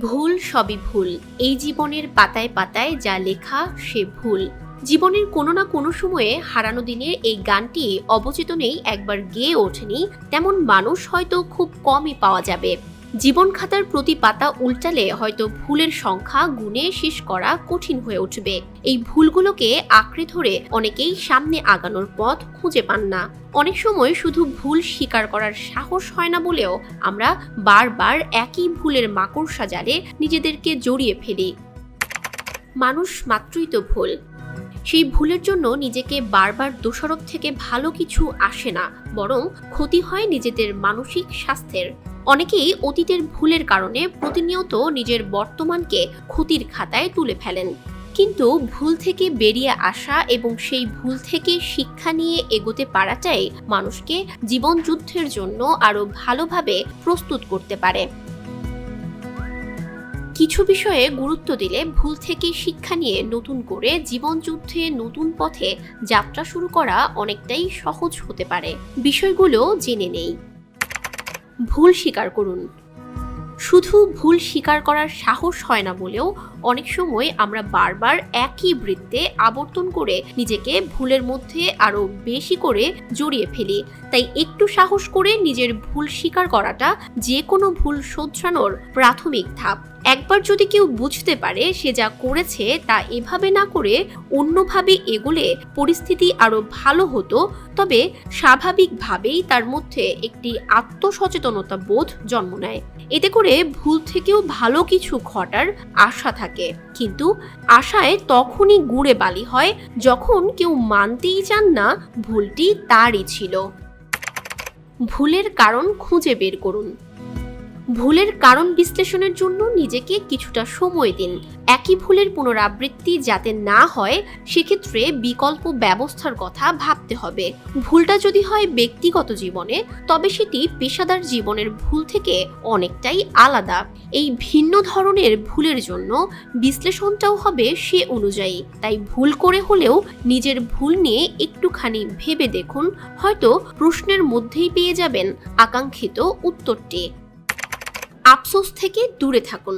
ভুল সবই ভুল, এই জীবনের পাতায় পাতায় যা লেখা সে ভুল। জীবনের কোনো না কোনো সময়ে হারানো দিনের এই গানটি অবচেতনেই একবার গেয়ে ওঠেনি তেমন মানুষ হয়তো খুব কমই পাওয়া যাবে। জীবন খাতার প্রতি পাতা উল্টালে হয়তো ভুলের সংখ্যা গুণে শেষ করা কঠিন হয়ে উঠবে। এই ভুলগুলোকে আঁকড়ে ধরে অনেকেই সামনে আগানোর পথ খুঁজে পান না। অনেক সময় শুধু ভুল স্বীকার করার সাহস হয় না বলেও আমরা বারবার একই ভুলের মাকড়সা জালে নিজেদেরকে জড়িয়ে ফেলি। মানুষ মাত্রই তো ভুল, সেই ভুলের জন্য নিজেকে বারবার দোষারোপ থেকে ভালো কিছু আসে না, বরং ক্ষতি হয় নিজেদের মানসিক স্বাস্থ্যের। অনেকেই অতীতের ভুলের কারণে প্রতিনিয়ত নিজের বর্তমানকে ক্ষতির খাতায় তুলে ফেলেন। কিন্তু ভুল থেকে বেরিয়ে আসা এবং সেই ভুল থেকে শিক্ষা নিয়ে এগোতে পারাটাই মানুষকে জীবন যুদ্ধের জন্য আরো ভালোভাবে প্রস্তুত করতে পারে। কিছু বিষয়ে গুরুত্ব দিলে ভুল থেকে শিক্ষা নিয়ে নতুন করে জীবন যুদ্ধে নতুন পথে যাত্রা শুরু করা অনেকটাই সহজ হতে পারে। বিষয়গুলো জেনে নেই। ভুল স্বীকার করুন। শুধু ভুল স্বীকার করার সাহস হয় না বলেও অনেক সময় আমরা বারবার একই বৃত্তে আবর্তন করে নিজেকে ভুলের মধ্যে আরো বেশি করে জড়িয়ে ফেলি। তাই একটু সাহস করে নিজের ভুল স্বীকার করাটা যে কোনো ভুল শোধরানোর প্রাথমিক ধাপ। একবার যদি কেউ বুঝতে পারে সে যা করেছে তা এভাবে না করে অন্যভাবে এগোলে পরিস্থিতি আরো ভালো হতো, তবে স্বাভাবিকভাবেই তার মধ্যে একটি আত্মসচেতনতা বোধ জন্ম নেয়। এতে করে ভুল থেকেও ভালো কিছু ঘটার আশা থাকে। কিন্তু আশায় তখনই গুড়ে বালি হয় যখন কেউ মানতেই চান না ভুলটি তারই ছিল। ভুলের কারণ খুঁজে বের করুন। ভুলের কারণ বিশ্লেষণের জন্য নিজেকে কিছুটা সময় দিন। একই ভুলের পুনরাবৃত্তি যাতে না হয় সেক্ষেত্রে বিকল্প ব্যবস্থার কথা ভাবতে হবে। ভুলটা যদি হয় ব্যক্তিগত জীবনে, তবে সেটি পেশাদার জীবনের ভুল থেকে অনেকটাই আলাদা। এই ভিন্ন ধরনের ভুলের জন্য বিশ্লেষণটাও হবে সে অনুযায়ী। তাই ভুল করে হলেও নিজের ভুল নিয়ে একটুখানি ভেবে দেখুন, হয়তো প্রশ্নের মধ্যেই পেয়ে যাবেন আকাঙ্ক্ষিত উত্তরটি। আফসোস থেকে দূরে থাকুন।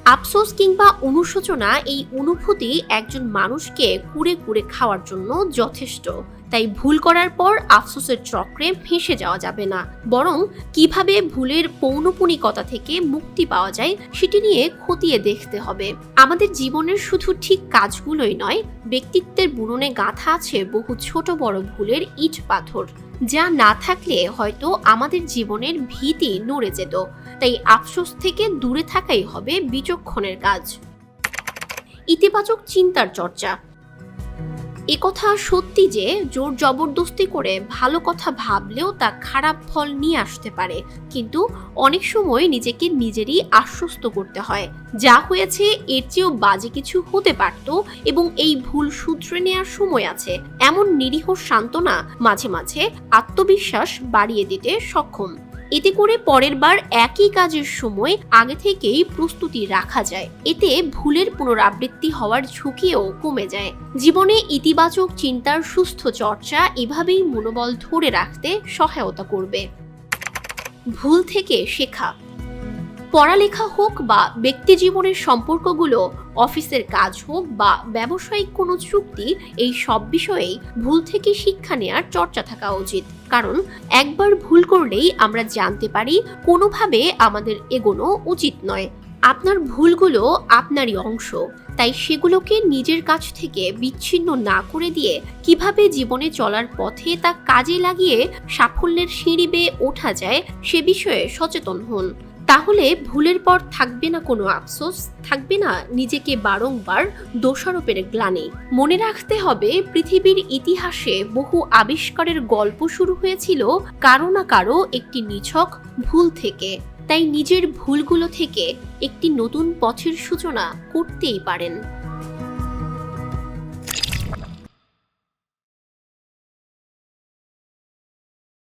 আফসোস কিংবা অনুশোচনা এই অনুভূতি একজন মানুষকে কুরে কুরে খাওয়ার জন্য যথেষ্ট। তাই ভুল করার পর আফসোসের চক্রে ফেঁসে যাওয়া যাবে না, বরং কিভাবে ভুলের পৌনপুনিকতা থেকে মুক্তি পাওয়া যায় সেটি নিয়ে খতিয়ে দেখতে হবে। আমাদের জীবনের শুধু ঠিক কাজগুলোই নয়, ব্যক্তিত্বের বুননে গাঁথা আছে বহু ছোট বড় ভুলের ইট পাথর, যা না থাকলে হয়তো আমাদের জীবনের ভীতি নড়ে যেত। তাই আফসোস থেকে দূরে থাকাই হবে বিচক্ষণের কাজ। ইতিবাচক চিন্তার চর্চা। একথা সত্যি যে জোর জবরদস্তি করে ভালো কথা ভাবলেও তা খারাপ ফল নিয়ে আসতে পারে, কিন্তু অনেক সময় নিজেকে নিজেরই আশ্বস্ত করতে হয় যা হয়েছে এর চেয়েও বাজে কিছু হতে পারত এবং এই ভুল শুধরে নেওয়ার সময় আছে। এমন নিরীহ সান্ত্বনা মাঝে মাঝে আত্মবিশ্বাস বাড়িয়ে দিতে সক্ষম। এতে করে পরের বার একই কাজের সময় আগে থেকেই প্রস্তুতি রাখা যায়। এতে ভুলের পুনরাবৃত্তি হওয়ার ঝুঁকিও কমে যায়। জীবনে ইতিবাচক চিন্তার সুস্থ চর্চা এভাবেই মনোবল ধরে রাখতে সহায়তা করবে। ভুল থেকে শেখা। পড়ালেখা হোক বা ব্যক্তি জীবনের সম্পর্কগুলো, অফিসের কাজ হোক বা ব্যবসায়িক কোনো চুক্তি, এই সব বিষয়েই ভুল থেকে শিক্ষা নেওয়ার চর্চা থাকা উচিত। কারণ একবার ভুল করলেই আমরা জানতে পারি কোনোভাবে আমাদের এগোনো উচিত নয়। আপনার ভুলগুলো আপনারই অংশ, তাই সেগুলোকে নিজের কাছ থেকে বিচ্ছিন্ন না করে দিয়ে কিভাবে জীবনে চলার পথে তা কাজে লাগিয়ে সাফল্যের সিঁড়ি বেয়ে ওঠা যায় সে বিষয়ে সচেতন হন। তাহলে ভুলের পর থাকবে না কোনো আফসোস, থাকবে না নিজেকে বারংবার দোষারোপের গ্লানি। মনে রাখতে হবে পৃথিবীর ইতিহাসে বহু আবিষ্কারের গল্প শুরু হয়েছিল কারো না কারো একটি নিছক ভুল থেকে। তাই নিজের ভুলগুলো থেকে একটি নতুন পথের সূচনা করতেই পারেন।